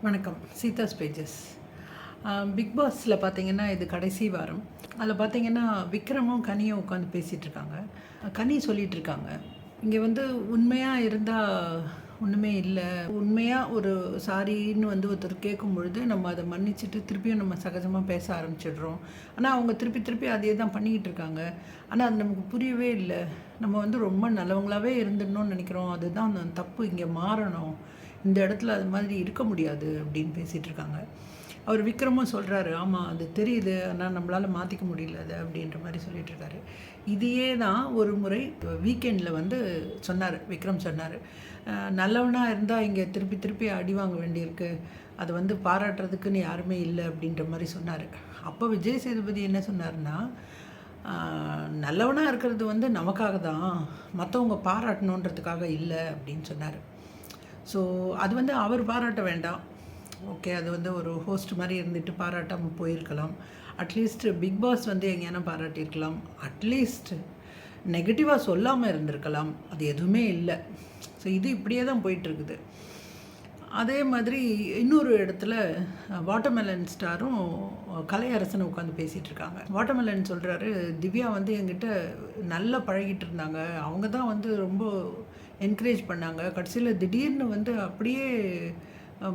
வணக்கம். Seetha's pages. Big பாஸில் பார்த்தீங்கன்னா, இது கடைசி வாரம். அதில் பார்த்தீங்கன்னா, விக்ரமும் கனியும் உட்காந்து பேசிகிட்டு இருக்காங்க. கனி சொல்லிட்டு இருக்காங்க, இங்கே வந்து உண்மையா இருந்தா ஒன்றுமே இல்ல. உண்மையா ஒரு சாரின்னு வந்து ஒருத்தர் கேட்கும்பொழுது, நம்ம அதை மன்னிச்சுட்டு திருப்பியும் நம்ம சகஜமாக பேச ஆரம்பிச்சிடுறோம். ஆனால் அவங்க திருப்பி திருப்பி அதே தான் பண்ணிக்கிட்டு இருக்காங்க. ஆனால் அது நமக்கு புரியவே இல்லை. நம்ம வந்து ரொம்ப நல்லவங்களாவே இருந்துடணும்னு நினைக்கிறோம். அதுதான் அந்த தப்பு. இங்கே மாறணும். இந்த இடத்துல அது மாதிரி இருக்க முடியாது அப்படின்னு பேசிகிட்டு இருக்காங்க. அவர் விக்ரமும் சொல்கிறாரு, ஆமாம் அது தெரியுது, ஆனால் நம்மளால் மாற்றிக்க முடியல அது அப்படின்ற மாதிரி சொல்லிகிட்ருக்காரு. இதையே தான் ஒரு முறை வீக்கெண்டில் வந்து சொன்னார், விக்ரம் சொன்னார், நல்லவனாக இருந்தால் இங்கே திருப்பி திருப்பி அடி வாங்க வேண்டியிருக்கு, அது வந்து பாராட்டுறதுக்குன்னு யாருமே இல்லை அப்படின்ற மாதிரி சொன்னார். அப்போ விஜய் சேதுபதி என்ன சொன்னார்னா, நல்லவனாக இருக்கிறது வந்து நமக்காக தான், மற்றவங்க பாராட்டணுன்றதுக்காக இல்லை அப்படின்னு சொன்னார். ஸோ அது வந்து அவர் பாராட்ட வேண்டாம். ஓகே, அது வந்து ஒரு ஹோஸ்ட் மாதிரி இருந்துட்டு பாராட்டாமல் போயிருக்கலாம். அட்லீஸ்ட் பிக் பாஸ் வந்து எங்கேயான பாராட்டியிருக்கலாம். அட்லீஸ்ட் நெகட்டிவாக சொல்லாமல் இருந்திருக்கலாம். அது எதுவுமே இல்லை. ஸோ இது இப்படியே தான் போயிட்டுருக்குது. அதே மாதிரி இன்னொரு இடத்துல வாட்டர்மெலன் ஸ்டாரும் கலையரசனை உட்காந்து பேசிகிட்டு இருக்காங்க. வாட்டர்மெலன் சொல்கிறாரு, திவ்யா வந்து என்கிட்ட நல்லா பழகிட்டு இருந்தாங்க, அவங்க தான் வந்து ரொம்ப என்கரேஜ் பண்ணாங்க, கடைசியில் திடீர்னு வந்து அப்படியே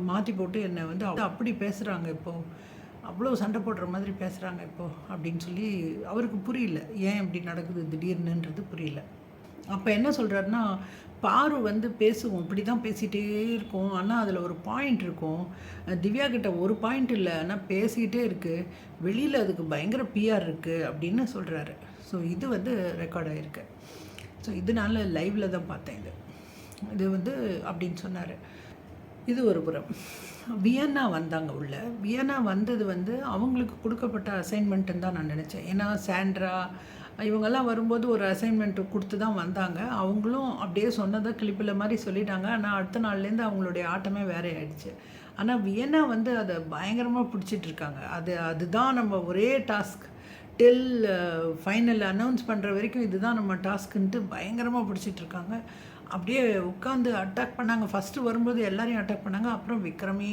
மாற்றி போட்டு என்னை வந்து அப்படி பேசுகிறாங்க, இப்போது அவ்வளோ சண்டை போடுற மாதிரி பேசுகிறாங்க இப்போது அப்படின்னு சொல்லி அவருக்கு புரியல, ஏன் இப்படி நடக்குது திடீர்னுன்றது புரியல. அப்போ என்ன சொல்கிறாருன்னா, பாரு வந்து பேசுவோம், இப்படி தான் பேசிகிட்டே இருக்கும், ஆனால் அதில் ஒரு பாயிண்ட் இருக்கும், திவ்யா கிட்ட ஒரு பாயிண்ட் இல்லை, ஆனால் பேசிக்கிட்டே இருக்குது, வெளியில் அதுக்கு பயங்கர பிஆர் இருக்குது அப்படின்னு சொல்கிறாரு. ஸோ இது வந்து ரெக்கார்ட் ஆகிருக்கு. ஸோ இதனால் லைவில் தான் பார்த்தேன் இது வந்து அப்படின்னு சொன்னார். இது ஒரு புறம். வியன்னா வந்தாங்க உள்ள. வியன்னா வந்தது வந்து அவங்களுக்கு கொடுக்கப்பட்ட அசைன்மெண்ட்டுன்னு தான் நான் நினச்சேன். ஏன்னா சாண்ட்ரா இவங்கெல்லாம் வரும்போது ஒரு அசைன்மெண்ட்டு கொடுத்து தான் வந்தாங்க. அவங்களும் அப்படியே சொன்னதை கிளிப்பில் மாதிரி சொல்லிட்டாங்க. ஆனால் அடுத்த நாள்லேருந்து அவங்களுடைய ஆட்டமே வேறே ஆயிடுச்சு. ஆனால் வியன்னா வந்து அதை பயங்கரமாக பிடிச்சிட்ருக்காங்க. அதுதான் நம்ம ஒரே டாஸ்க் டில் ஃபைனல் அனௌன்ஸ் பண்ணுற வரைக்கும் இதுதான் நம்ம டாஸ்க்குன்ட்டு பயங்கரமாக பிடிச்சிட்ருக்காங்க. அப்படியே உட்காந்து அட்டாக் பண்ணாங்க. ஃபஸ்ட்டு வரும்போது எல்லாரையும் அட்டாக் பண்ணாங்க. அப்புறம் விக்ரமே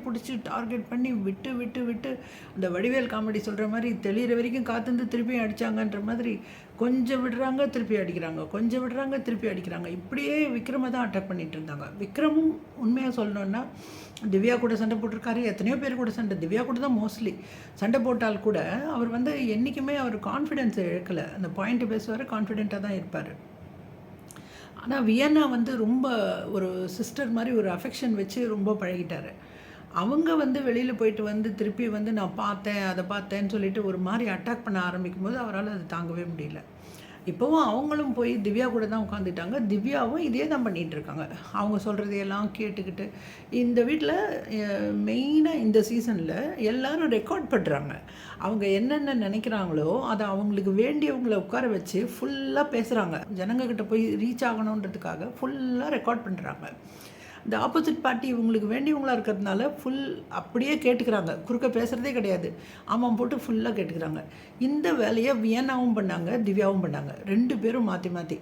பிடிச்சி டார்கெட் பண்ணி விட்டு விட்டு விட்டு அந்த வடிவேல் காமெடி சொல்கிற மாதிரி தெளிகிற வரைக்கும் காத்திருந்து திருப்பியும் அடித்தாங்கன்ற மாதிரி கொஞ்சம் விடுறாங்க திருப்பி அடிக்கிறாங்க, கொஞ்சம் விடுறாங்க திருப்பி அடிக்கிறாங்க. இப்படியே விக்ரமை தான் அட்டாக் பண்ணிகிட்டு இருந்தாங்க. விக்ரமும் உண்மையாக சொல்லணுன்னா திவ்யா கூட சண்டை போட்டிருக்காரு, எத்தனையோ பேர் கூட சண்டை, திவ்யா கூட தான் மோஸ்ட்லி சண்டை போட்டால் கூட அவர் வந்து என்றைக்குமே அவர் கான்ஃபிடென்ஸை இழக்கலை. அந்த பாயிண்ட்டு பேசுவார், கான்ஃபிடென்ட்டாக தான் இருப்பார். ஆனால் வியன்னா வந்து ரொம்ப ஒரு சிஸ்டர் மாதிரி ஒரு அஃபெக்ஷன் வச்சு ரொம்ப பழகிட்டார். அவங்க வந்து வெளியில் போயிட்டு வந்து திருப்பி வந்து நான் பார்த்தேன் அதை பார்த்தேன்னு சொல்லிட்டு ஒரு மாதிரி அட்டாக் பண்ண ஆரம்பிக்கும் போது அவரால் அது தாங்கவே முடியல. இப்போவும் அவங்களும் போய் திவ்யா கூட தான் உட்காந்துட்டாங்க. திவ்யாவும் இதே தான் பண்ணிகிட்ருக்காங்க. அவங்க சொல்கிறதையெல்லாம் கேட்டுக்கிட்டு இந்த வீட்டில் மெயினாக இந்த சீசனில் எல்லோரும் ரெக்கார்ட் பண்ணுறாங்க. அவங்க என்னென்ன நினைக்கிறாங்களோ அதை அவங்களுக்கு வேண்டியவங்களை உட்கார வச்சு ஃபுல்லாக பேசுகிறாங்க. ஜனங்கக்கிட்ட போய் ரீச் ஆகணுன்றதுக்காக ஃபுல்லாக ரெக்கார்ட் பண்ணுறாங்க. இந்த ஆப்போசிட் பார்ட்டி இவங்களுக்கு வேண்டியவங்களாக இருக்கிறதுனால ஃபுல் அப்படியே கேட்டுக்கிறாங்க, குறுக்க பேசுகிறதே கிடையாது, ஆமாம் போட்டு ஃபுல்லாக கேட்டுக்கிறாங்க. இந்த வேலையை வியன்னாவும் பண்ணாங்க, திவ்யாவும் பண்ணாங்க. 2 பேரும் மாற்றி மாற்றி.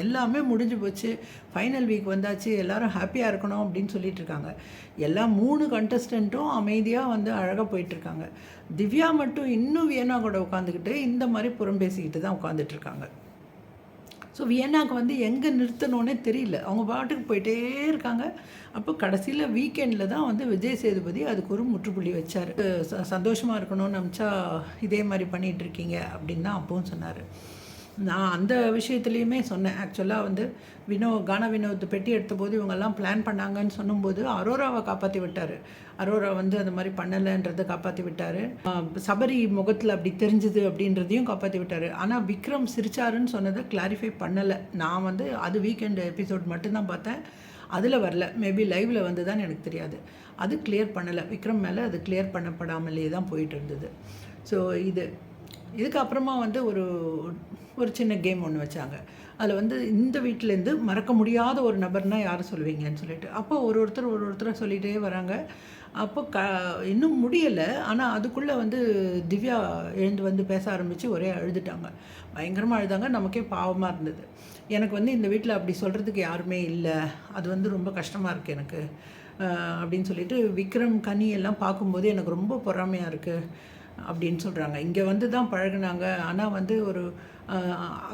எல்லாமே முடிஞ்சு போச்சு, ஃபைனல் வீக் வந்தாச்சு, எல்லோரும் ஹாப்பியாக இருக்கணும் அப்படின்னு சொல்லிட்டு இருக்காங்க. எல்லா 3 கண்டஸ்டண்ட்டும் அமைதியாக வந்து அழகாக போயிட்டுருக்காங்க. திவ்யா மட்டும் இன்னும் வியன்னா கூட உட்காந்துக்கிட்டு இந்த மாதிரி புறம் பேசிக்கிட்டு தான் உட்காந்துட்ருக்காங்க. ஸோ வியன்னாவுக்கு வந்து எங்கே நிறுத்தணுன்னே தெரியல, அவங்க பாட்டுக்கு போயிட்டே இருக்காங்க. அப்போ கடைசியில் வீக்கெண்டில் தான் வந்து விஜய் சேதுபதி அதுக்கு ஒரு முற்றுப்புள்ளி வச்சார். சந்தோஷமாக இருக்கணும்னு நினச்சா இதே மாதிரி பண்ணிகிட்ருக்கீங்க அப்படின்னு தான் அப்பவும் சொன்னார். நான் அந்த விஷயத்துலேயுமே சொன்னேன். ஆக்சுவலாக வந்து கானா வினோத் பெட்டி எடுத்தபோது இவங்கெல்லாம் பிளான் பண்ணாங்கன்னு சொன்னும்போது அரோராவை காப்பாற்றி விட்டார். அரோரா வந்து அந்த மாதிரி பண்ணலைன்றதை காப்பாற்றி விட்டார். சபரி முகத்தில் அப்படி தெரிஞ்சுது அப்படின்றதையும் காப்பாற்றி விட்டார். ஆனால் விக்ரம் சிரிச்சாருன்னு சொன்னதை கிளாரிஃபை பண்ணலை. நான் வந்து அது வீக்கெண்டு எபிசோட் மட்டும்தான் பார்த்தேன், அதில் வரல. மேபி லைவில் வந்து தான் எனக்கு தெரியாது. அது கிளியர் பண்ணலை, விக்ரம் மேலே அது கிளியர் பண்ணப்படாமலே தான் போயிட்டு இருந்தது. ஸோ இதுக்கப்புறமா வந்து ஒரு சின்ன கேம் ஒன்று வச்சாங்க. அதில் வந்து இந்த வீட்டிலேருந்து மறக்க முடியாத ஒரு நபர்னால் யாரை சொல்லுவீங்கன்னு சொல்லிட்டு, அப்போ ஒருத்தரை சொல்லிகிட்டே வராங்க. அப்போ இன்னும் முடியலை. ஆனால் அதுக்குள்ளே வந்து திவ்யா எழுந்து வந்து பேச ஆரம்பித்து ஒரே அழுதுட்டாங்க, பயங்கரமாக அழுதாங்க. நமக்கே பாவமாக இருந்தது. எனக்கு வந்து இந்த வீட்டில் அப்படி சொல்கிறதுக்கு யாருமே இல்லை, அது வந்து ரொம்ப கஷ்டமாக இருக்குது எனக்கு. அப்படின்னு சொல்லிட்டு விக்ரம் கனி எல்லாம் பார்க்கும்போது எனக்கு ரொம்ப பொறாமையாக இருக்குது அப்படின்னு சொல்கிறாங்க. இங்கே வந்து தான் பழகுனாங்க, ஆனால் வந்து ஒரு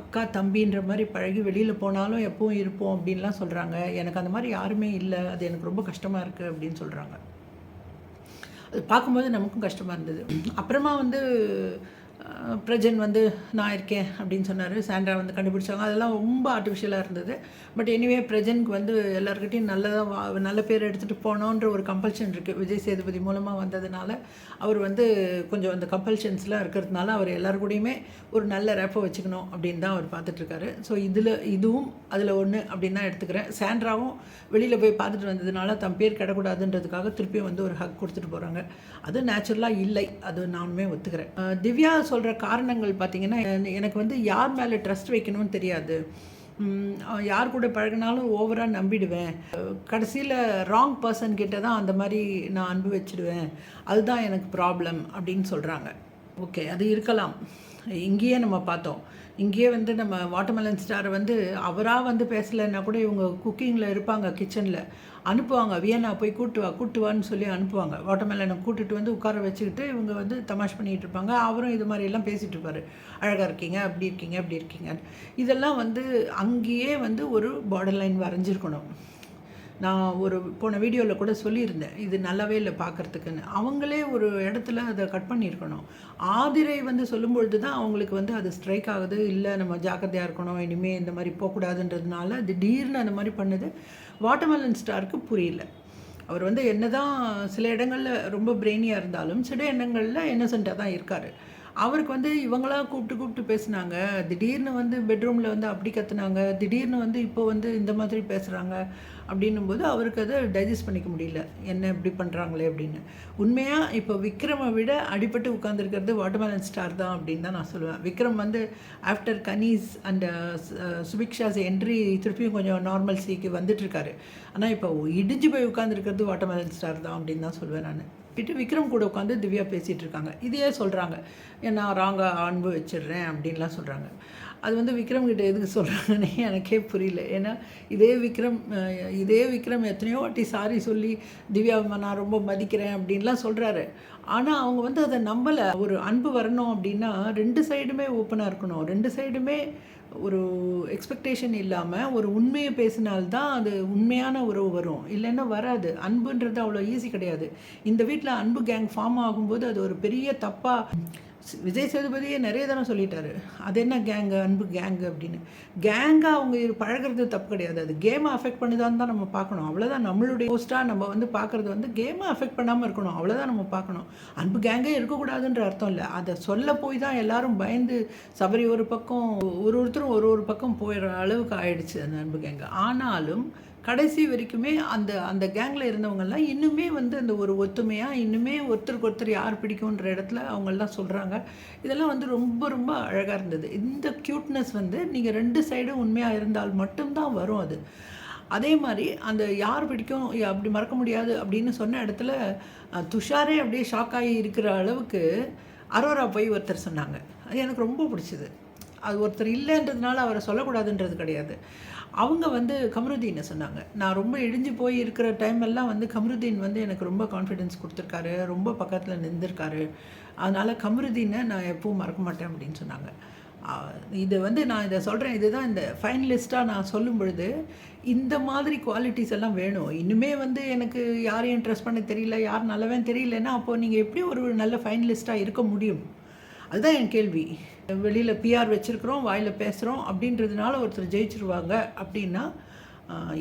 அக்கா தம்பின்ற மாதிரி பழகி வெளியில் போனாலும் எப்பவும் இருப்போம் அப்படின்லாம் சொல்கிறாங்க. எனக்கு அந்த மாதிரி யாருமே இல்லை, அது எனக்கு ரொம்ப கஷ்டமாக இருக்குது அப்படின்னு சொல்கிறாங்க. அது பார்க்கும்போது நமக்கும் கஷ்டமாக இருந்தது. அப்புறமா வந்து பிரஜன் வந்து நான் இருக்கேன் அப்படின்னு சொன்னார். சாண்ட்ரா வந்து கண்டுபிடிச்சாங்க. அதெல்லாம் ரொம்ப ஆர்டிஃபிஷியலாக இருந்தது. பட் எனிவே பிரஜனுக்கு வந்து எல்லாருக்கிட்டையும் நல்ல பேர் எடுத்துகிட்டு போனோன்ற ஒரு கம்பல்ஷன் இருக்குது. விஜய் சேதுபதி மூலமாக வந்ததுனால அவர் வந்து கொஞ்சம் அந்த கம்பல்ஷன்ஸ்லாம் இருக்கிறதுனால அவர் எல்லாருக்கூடையுமே ஒரு நல்ல ரேப்பை வச்சுக்கணும் அப்படின்னு தான் அவர் பார்த்துட்ருக்காரு. ஸோ இதுவும் அதில் ஒன்று அப்படின்னு தான் எடுத்துக்கிறேன். சாண்ட்ராவும் வெளியில் போய் பார்த்துட்டு வந்ததுனால தம் பேர் கிடக்கூடாதுன்றதுக்காக திருப்பியும் வந்து ஒரு ஹக் கொடுத்துட்டு போகிறாங்க. அது நேச்சுரலாக இல்லை, அது நானுமே ஒத்துக்கிறேன். திவ்யா சொல்கிற காரணங்கள் பார்த்திங்கன்னா, எனக்கு வந்து யார் மேலே ட்ரஸ்ட் வைக்கணும்னு தெரியாது, யார் கூட பழகினாலும் ஓவராக நம்பிடுவேன், கடைசியில் ராங் பர்சன் கிட்ட தான் அந்த மாதிரி நான் அன்பு வச்சுடுவேன், அதுதான் எனக்கு ப்ராப்ளம் அப்படின்னு சொல்கிறாங்க. ஓகே, அது இருக்கலாம். இங்கேயே நம்ம பார்த்தோம். இங்கேயே வந்து நம்ம வாட்டர்மெலன் ஸ்டாரை வந்து அவராக வந்து பேசலைன்னா கூட இவங்க குக்கிங்கில் இருப்பாங்க, கிச்சனில் அனுப்புவாங்க. வியன்னா போய் கூட்டுவான்னு சொல்லி அனுப்புவாங்க. வாட்டர்மெலனை கூட்டுட்டு வந்து உட்கார வச்சுக்கிட்டு இவங்க வந்து தமாஷ் பண்ணிகிட்டு இருப்பாங்க. அவரும் இது மாதிரியெல்லாம் பேசிகிட்டு இருப்பார். அழகாக இருக்கீங்க, அப்படி இருக்கீங்க, அப்படி இருக்கீங்க. இதெல்லாம் வந்து அங்கேயே வந்து ஒரு பார்டர் லைன் வரைஞ்சிருக்கணும். நான் ஒரு போன வீடியோவில் கூட சொல்லியிருந்தேன், இது நல்லாவே இல்லை பார்க்குறதுக்குன்னு. அவங்களே ஒரு இடத்துல அதை கட் பண்ணியிருக்கணும். ஆதிரை வந்து சொல்லும்பொழுது தான் அவங்களுக்கு வந்து அது ஸ்ட்ரைக் ஆகுது. இல்லை, நம்ம ஜாக்கிரதையாக இருக்கணும், இனிமேல் இந்த மாதிரி போகக்கூடாதுன்றதுனால திடீர்னு அந்த மாதிரி பண்ணுது. வாட்டர்மெலன் ஸ்டாருக்கு புரியல. அவர் வந்து என்ன தான் சில இடங்களில் ரொம்ப பிரெயினியாக இருந்தாலும் சில இடங்களில் இன்னசென்ட்டாக தான் இருக்கார். அவருக்கு வந்து இவங்களாம் கூப்பிட்டு பேசுனாங்க, திடீர்னு வந்து பெட்ரூமில் வந்து அப்படி கற்றுனாங்க, திடீர்னு வந்து இப்போ வந்து இந்த மாதிரி பேசுகிறாங்க அப்படின்னும்போது அவருக்கு அதை டைஜஸ்ட் பண்ணிக்க முடியல, என்ன இப்படி பண்ணுறாங்களே அப்படின்னு. உண்மையாக இப்போ விக்ரமை விட அடிபட்டு உட்காந்துருக்கிறது வாட்டர்மெலன் ஸ்டார் தான் அப்படின்னு தான் நான் சொல்லுவேன். விக்ரம் வந்து ஆஃப்டர் கனீஸ் அண்ட் சுபிக்ஷாஸ் என்ட்ரி திருப்பியும் கொஞ்சம் நார்மல் சீக்கு வந்துட்டுருக்காரு. ஆனால் இப்போ இடிஞ்சு போய் உட்காந்துருக்கிறது வாட்டர்மெலன் ஸ்டார் தான் அப்படின்னு தான் சொல்லுவேன் நான். விக்ரம் கூட உட்காந்து திவ்யா பேசிகிட்டு இருக்காங்க. இதையே சொல்கிறாங்க, நான் ராங்காக அன்பு வச்சிடுறேன் அப்படின்லாம் சொல்கிறாங்க. அது வந்து விக்ரம் கிட்ட எதுக்கு சொல்கிறாங்கன்னே எனக்கே புரியல. ஏன்னா இதே விக்ரம் எத்தனையோ வாட்டி சாரி சொல்லி திவ்யாவை நான் ரொம்ப மதிக்கிறேன் அப்படின்லாம் சொல்கிறாரு. ஆனால் அவங்க வந்து அதை நம்பலை. ஒரு அன்பு வரணும் அப்படின்னா ரெண்டு சைடுமே ஓப்பனாக இருக்கணும், ரெண்டு சைடுமே ஒரு எக்ஸ்பெக்டேஷன் இல்லாமல் ஒரு உண்மையை பேசினால்தான் அது உண்மையான உறவு வரும், இல்லைன்னா வராது. அன்புன்றது அவ்வளோ ஈஸி கிடையாது. இந்த வீட்டில் அன்பு கேங் ஃபார்ம் ஆகும்போது அது ஒரு பெரிய தப்பாக விஜய் சேதுபதியே நிறைய தடவை சொல்லிட்டாரு. அது என்ன கேங்கு, அன்பு கேங்கு அப்படின்னு. கேங்காக அவங்க பழகிறது தப்பு கிடையாது, அது கேமை அஃபெக்ட் பண்ணுதான்னு தான் நம்ம பார்க்கணும். அவ்வளோதான். நம்மளுடைய போஸ்ட்டாக நம்ம வந்து பார்க்குறது வந்து கேமை அஃபெக்ட் பண்ணாமல் இருக்கணும், அவ்வளோதான் நம்ம பார்க்கணும். அன்பு கேங்கே இருக்கக்கூடாதுன்ற அர்த்தம் இல்லை. அதை சொல்ல போய் தான் எல்லாரும் பயந்து சபரி ஒரு பக்கம் ஒருத்தரும் ஒரு பக்கம் போயிடுற அளவுக்கு ஆயிடுச்சு அந்த அன்பு கேங்கு. ஆனாலும் கடைசி வரைக்குமே அந்த கேங்கில் இருந்தவங்கெல்லாம் இன்னுமே வந்து அந்த ஒரு ஒத்துமையாக இன்னுமே ஒருத்தருக்கு ஒருத்தர் யார் பிடிக்குன்ற இடத்துல அவங்கெல்லாம் சொல்கிறாங்க. இதெல்லாம் வந்து ரொம்ப ரொம்ப அழகாக இருந்தது. இந்த க்யூட்னஸ் வந்து நீங்கள் ரெண்டு சைடும் உண்மையாக இருந்தால் மட்டும்தான் வரும். அது அதே மாதிரி அந்த யார் பிடிக்கும் அப்படி மறக்க முடியாது அப்படின்னு சொன்ன இடத்துல துஷாரே அப்படியே ஷாக் ஆகி இருக்கிற அளவுக்கு அரோரா போய் ஒருத்தர் சொன்னாங்க. அது எனக்கு ரொம்ப பிடிச்சிது. அது ஒருத்தர் இல்லைன்றதுனால அவரை சொல்லக்கூடாதுன்றது கிடையாது. அவங்க வந்து கமருதீனை சொன்னாங்க. நான் ரொம்ப இடிஞ்சு போய் இருக்கிற டைம் எல்லாம் வந்து கமருதீன் வந்து எனக்கு ரொம்ப கான்ஃபிடென்ஸ் கொடுத்துருக்காரு, ரொம்ப பக்கத்தில் நின்றுருக்காரு. அதனால் கமருதீனை நான் எப்பவும் மறக்க மாட்டேன் அப்படின்னு சொன்னாங்க. இது வந்து நான் இதை சொல்கிறேன், இதுதான் இந்த ஃபைனலிஸ்ட்டாக நான் சொல்லும் பொழுது இந்த மாதிரி குவாலிட்டிஸ் எல்லாம் வேணும். இன்னுமே வந்து எனக்கு யாரையும் ட்ரஸ்ட் பண்ண தெரியல, யார் நல்லவன் தெரியலன்னா அப்போது நீங்கள் எப்படி ஒரு நல்ல ஃபைனலிஸ்ட்டாக இருக்க முடியும்? அதுதான் என் கேள்வி. வெளியில் பிஆர் வச்சுருக்குறோம், வாயில் பேசுகிறோம் அப்படின்றதுனால ஒருத்தர் ஜெயிச்சிருவாங்க அப்படின்னா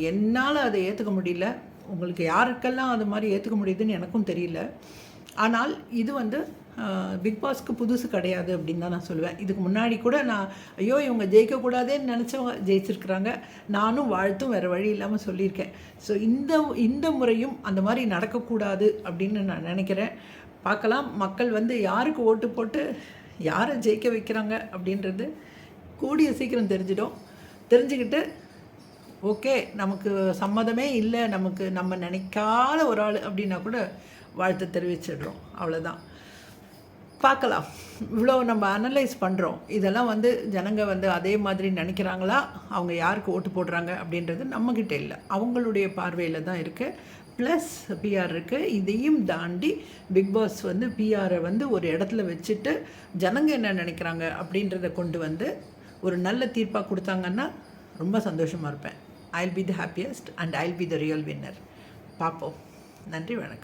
என்னால் அதை ஏற்றுக்க முடியல. உங்களுக்கு யாருக்கெல்லாம் அது மாதிரி ஏற்றுக்க முடியுதுன்னு எனக்கும் தெரியல. ஆனால் இது வந்து பிக் பாஸ்க்கு புதுசு கிடையாது அப்படின்னு தான் நான் சொல்லுவேன். இதுக்கு முன்னாடி கூட நான் ஐயோ இவங்க ஜெயிக்கக்கூடாதேன்னு நினச்சவங்க ஜெயிச்சிருக்கிறாங்க. நானும் வாழ்த்தும் வேறு வழி இல்லாமல் சொல்லியிருக்கேன். ஸோ இந்த முறையும் அந்த மாதிரி நடக்கக்கூடாது அப்படின்னு நான் நினைக்கிறேன். பார்க்கலாம், மக்கள் வந்து யாருக்கு ஓட்டு போட்டு யாரை ஜெயிக்க வைக்கிறாங்க அப்படின்றது கூடிய சீக்கிரம் தெரிஞ்சுக்கிட்டு ஓகே நமக்கு சம்மதமே இல்லை, நம்ம நினைக்காத ஒரு ஆள் அப்படின்னா கூட வாழ்த்து தெரிவிச்சிடுறோம், அவ்வளோதான். பார்க்கலாம். இவ்வளோ நம்ம அனலைஸ் பண்ணுறோம். இதெல்லாம் வந்து ஜனங்க வந்து அதே மாதிரி நினைக்கிறாங்களா, அவங்க யாருக்கு ஓட்டு போடுறாங்க அப்படின்றது நம்மக்கிட்ட இல்லை, அவங்களுடைய பார்வையில் தான் இருக்குது. ப்ளஸ் பிஆர் இருக்குது. இதையும் தாண்டி பிக் பாஸ் வந்து பிஆரை வந்து ஒரு இடத்துல வச்சுட்டு ஜனங்க என்ன நினைக்கிறாங்க அப்படின்றத கொண்டு வந்து ஒரு நல்ல தீர்ப்பாக கொடுத்தாங்கன்னா ரொம்ப சந்தோஷமாக இருப்பேன். I will be the happiest and I will be the real winner. பார்ப்போம். நன்றி, வணக்கம்.